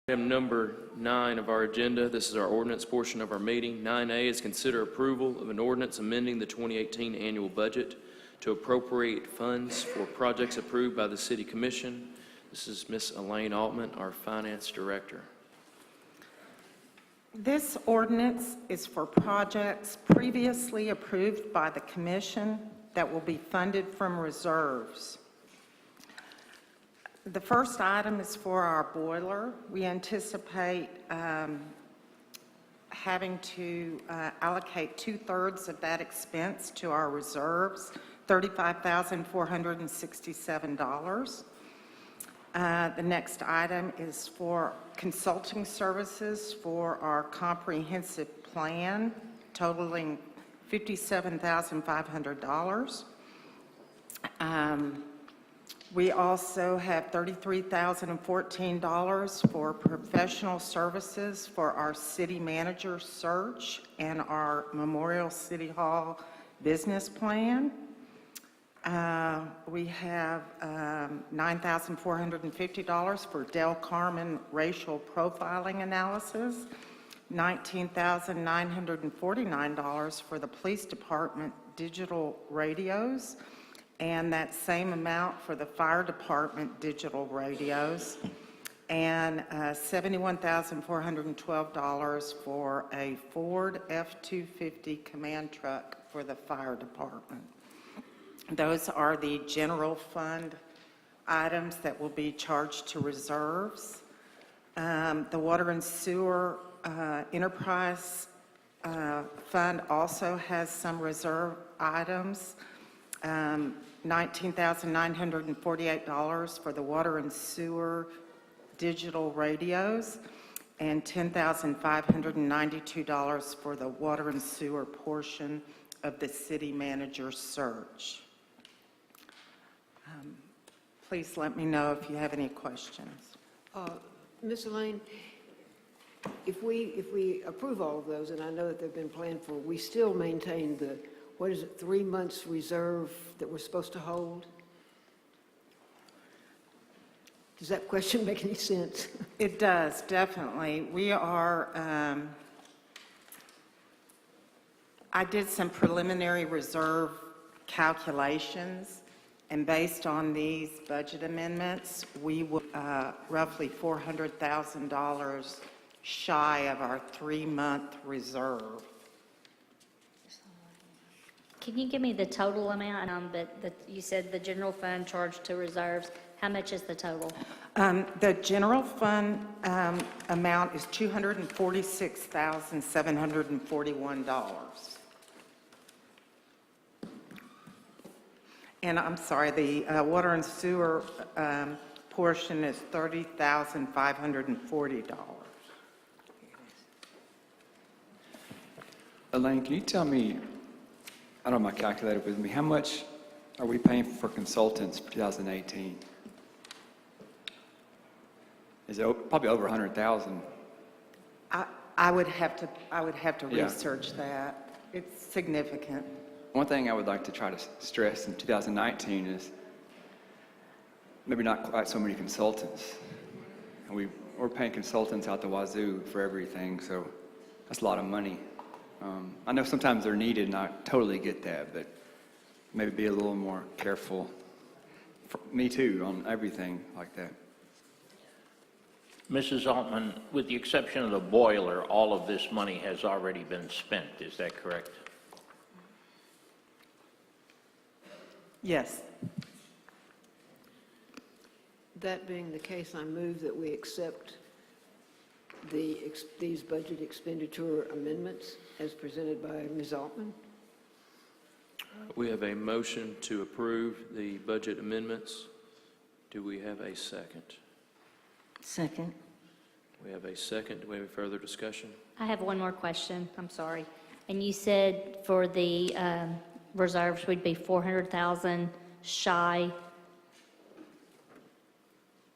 Item number 9 of our agenda. This is our ordinance portion of our meeting. 9A is consider approval of an ordinance amending the 2018 annual budget to appropriate funds for projects approved by the City Commission. This is Ms. Elaine Altman, our Finance Director. This ordinance is for projects previously approved by the Commission that will be funded from reserves. The first item is for our boiler. We anticipate having to allocate 2/3 of that expense to our reserves, $35,467. The next item is for consulting services for our comprehensive plan, totaling $57,500. We also have $33,014 for professional services for our city manager search and our Memorial City Hall business plan. We have $9,450 for Del Carmen racial profiling analysis, $19,949 for the police department digital radios, and that same amount for the fire department digital radios, and $71,412 for a Ford F-250 command truck for the fire department. Those are the general fund items that will be charged to reserves. The water and sewer enterprise fund also has some reserve items. $19,948 for the water and sewer digital radios, and $10,592 for the water and sewer portion of the city manager search. Please let me know if you have any questions. Ms. Elaine, if we approve all of those, and I know that they've been planned for, we still maintain the, 3 months reserve that we're supposed to hold? Does that question make any sense? It does, definitely. We are, I did some preliminary reserve calculations, and based on these budget amendments, we will roughly $400,000 shy of our 3-month reserve. Can you give me the total amount? That you said the general fund charged to reserves. How much is the total? The general fund amount is $246,741. And I'm sorry, the water and sewer portion is $30,540. Elaine, can you tell me, I don't have my calculator with me, how much are we paying for consultants for 2018? Is it probably over 100,000? I would have to Yeah. research that. It's significant. One thing I would like to try to stress in 2019 is maybe not quite so many consultants. And we're paying consultants out the wazoo for everything, so that's a lot of money. I know sometimes they're needed, and I totally get that, but maybe be a little more careful. For me too, on everything like that. Mrs. Altman, with the exception of the boiler, all of this money has already been spent. Is that correct? Yes. That being the case, I move that we accept these budget expenditure amendments as presented by Ms. Altman. We have a motion to approve the budget amendments. Do we have a second? Second. We have a second. Do we have further discussion? I have one more question. I'm sorry. And you said for the reserves would be 400,000 shy,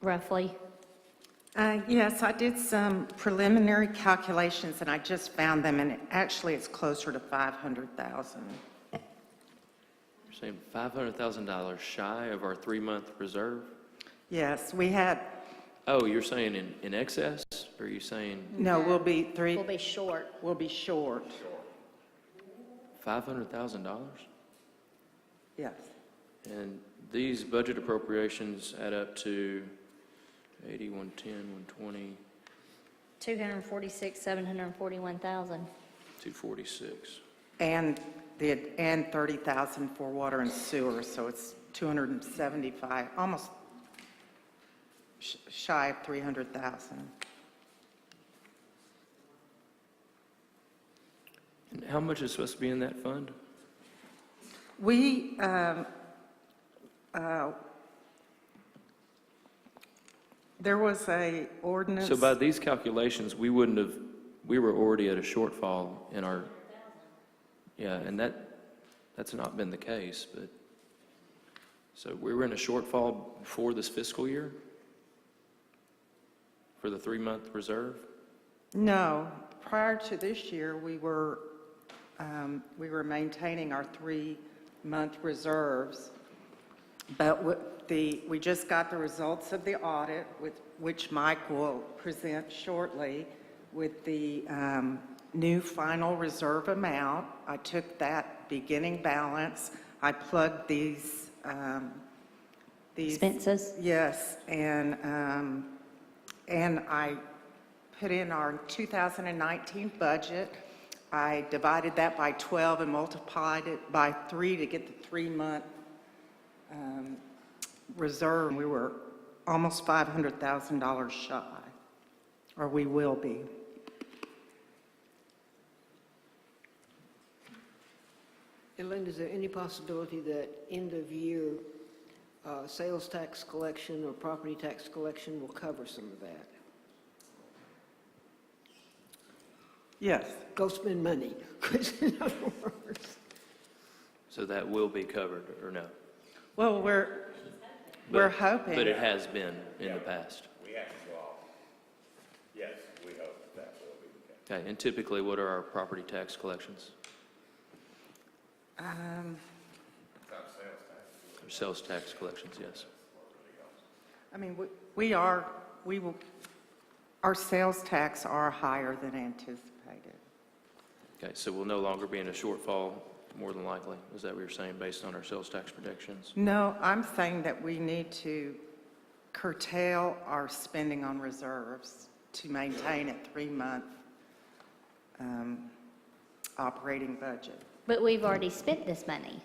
roughly? Yes, I did some preliminary calculations, and I just found them, and actually it's closer to 500,000. You're saying $500,000 shy of our 3-month reserve? Yes, we had, Oh, you're saying in excess? Or are you saying No, we'll be We'll be short. we'll be short. $500,000? Yes. And these budget appropriations add up to 80, 110, 120, 741,000. 246. And 30,000 for water and sewer, so it's 275, almost shy of 300,000. And how much is supposed to be in that fund? We, there was a ordinance. So by these calculations, we wouldn't have, we were already at a shortfall in our, yeah, and that's not been the case, but, so we were in a shortfall before this fiscal year? For the 3-month reserve? No, prior to this year, we were maintaining our 3-month reserves, but we just got the results of the audit, which Mike will present shortly, with the new final reserve amount. I took that beginning balance, I plugged these. Expenses? Yes, and I put in our 2019 budget. I divided that by 12 and multiplied it by 3 to get the 3-month reserve. We were almost $500,000 shy, or we will be. And Linda, is there any possibility that end of year sales tax collection or property tax collection will cover some of that? Yes, Go spend money, in other words. So that will be covered, or no? well, we're hoping. But it has been in the past. We have to go off. Yes, we hope that will be the case. Okay, and typically, what are our property tax collections? Or sales tax collections, yes. I mean, our sales tax are higher than anticipated. Okay, so we'll no longer be in a shortfall, more than likely. Is that what you're saying, based on our sales tax projections? No, I'm saying that we need to curtail our spending on reserves to maintain a 3-month operating budget. But we've already spent this money,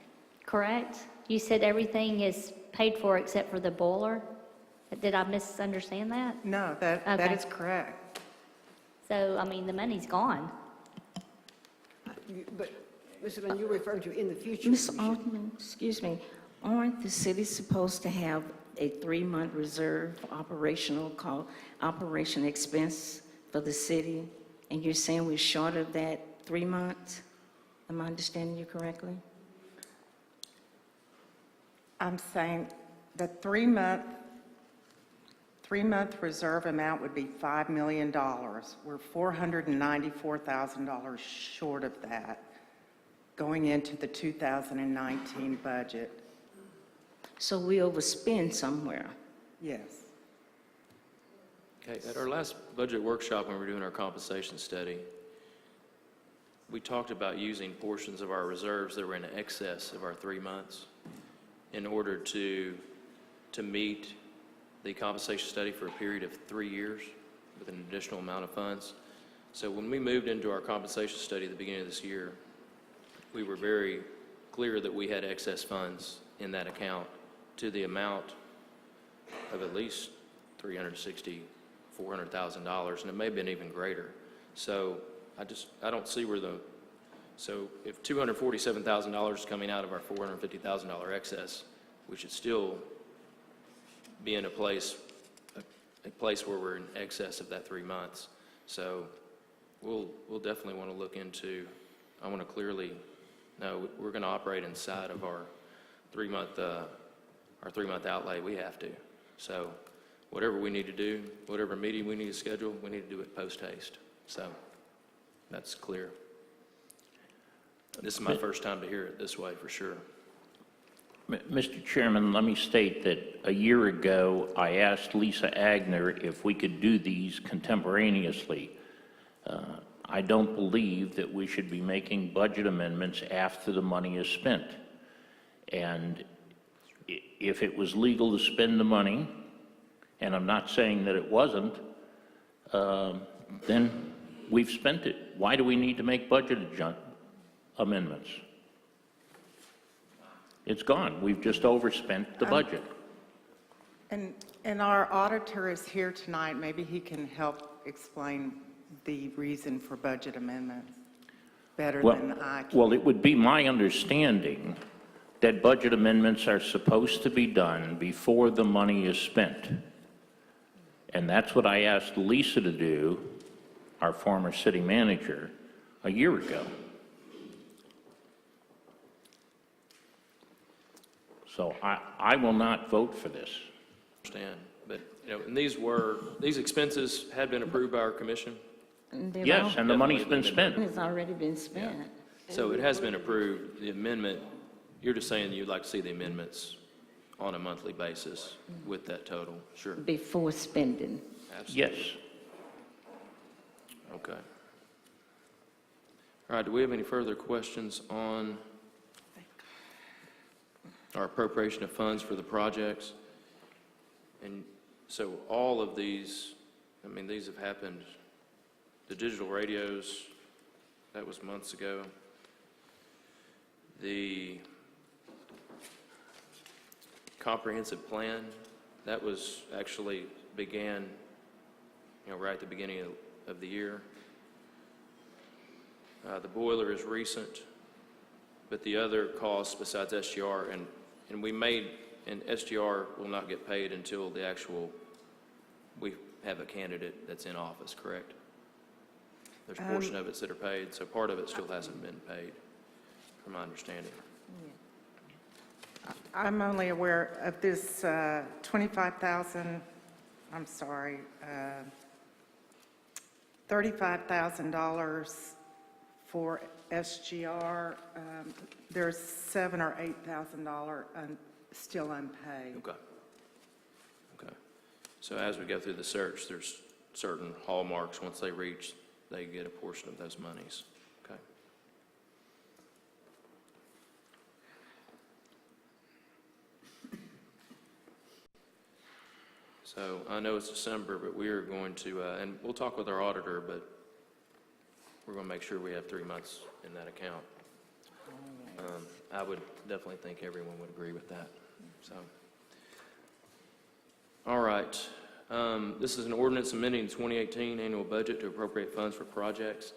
correct? You said everything is paid for except for the boiler? Did I misunderstand that? No, that Okay. is correct. So, I mean, the money's gone. But, Mr. Lynn, you're referring to in the future. Ms. Altman, excuse me, aren't the cities supposed to have a 3-month reserve operation expense for the city? And you're saying we're short of that 3 months? Am I understanding you correctly? I'm saying the 3-month reserve amount would be $5 million. We're $494,000 short of that going into the 2019 budget. So we overspend somewhere. Yes. Okay, at our last budget workshop, when we were doing our compensation study, we talked about using portions of our reserves that were in excess of our 3 months in order to meet the compensation study for a period of 3 years with an additional amount of funds. So when we moved into our compensation study at the beginning of this year, we were very clear that we had excess funds in that account to the amount of at least $360,000, $400,000, and it may have been even greater. So I don't see where so if $247,000 is coming out of our $450,000 excess, we should still be in a place where we're in excess of that 3 months. So we'll definitely want to look into, I want to clearly know we're going to operate inside of our 3-month outlay. We have to. So whatever we need to do, whatever meeting we need to schedule, we need to do it post haste. So that's clear. This is my first time to hear it this way, for sure. Mr. Chairman, let me state that a year ago, I asked Lisa Agner if we could do these contemporaneously. I don't believe that we should be making budget amendments after the money is spent. And if it was legal to spend the money, and I'm not saying that it wasn't, then we've spent it. Why do we need to make budget amendments? It's gone. We've just overspent the budget. And our auditor is here tonight. Maybe he can help explain the reason for budget amendments better than I can. Well, it would be my understanding that budget amendments are supposed to be done before the money is spent. And that's what I asked Lisa to do, our former city manager, a year ago. So I will not vote for this. Understand, but, and these expenses had been approved by our commission, Yes, and the money's been spent. It's already been spent so it has been approved. The amendment, you're just saying you'd like to see the amendments on a monthly basis with that total? Sure, before spending. absolutely. Yes. Okay. All right, do we have any further questions on our appropriation of funds for the projects? And so all of these, these have happened. The digital radios, that was months ago. The comprehensive plan, that was actually began, right at the beginning of the year. The boiler is recent, but the other costs besides SGR, and SGR will not get paid until we have a candidate that's in office, correct? There's a portion of it that are paid, so part of it still hasn't been paid, from my understanding. I'm only aware of this $35,000 for SGR. There's $7,000 or $8,000 still unpaid. Okay. So as we go through the search, there's certain hallmarks. Once they reach, they get a portion of those monies. Okay. So I know it's December, but we are going to, and we'll talk with our auditor, but we're going to make sure we have 3 months in that account. I would definitely think everyone would agree with that. So, all right. This is an ordinance amending the 2018 annual budget to appropriate funds for projects.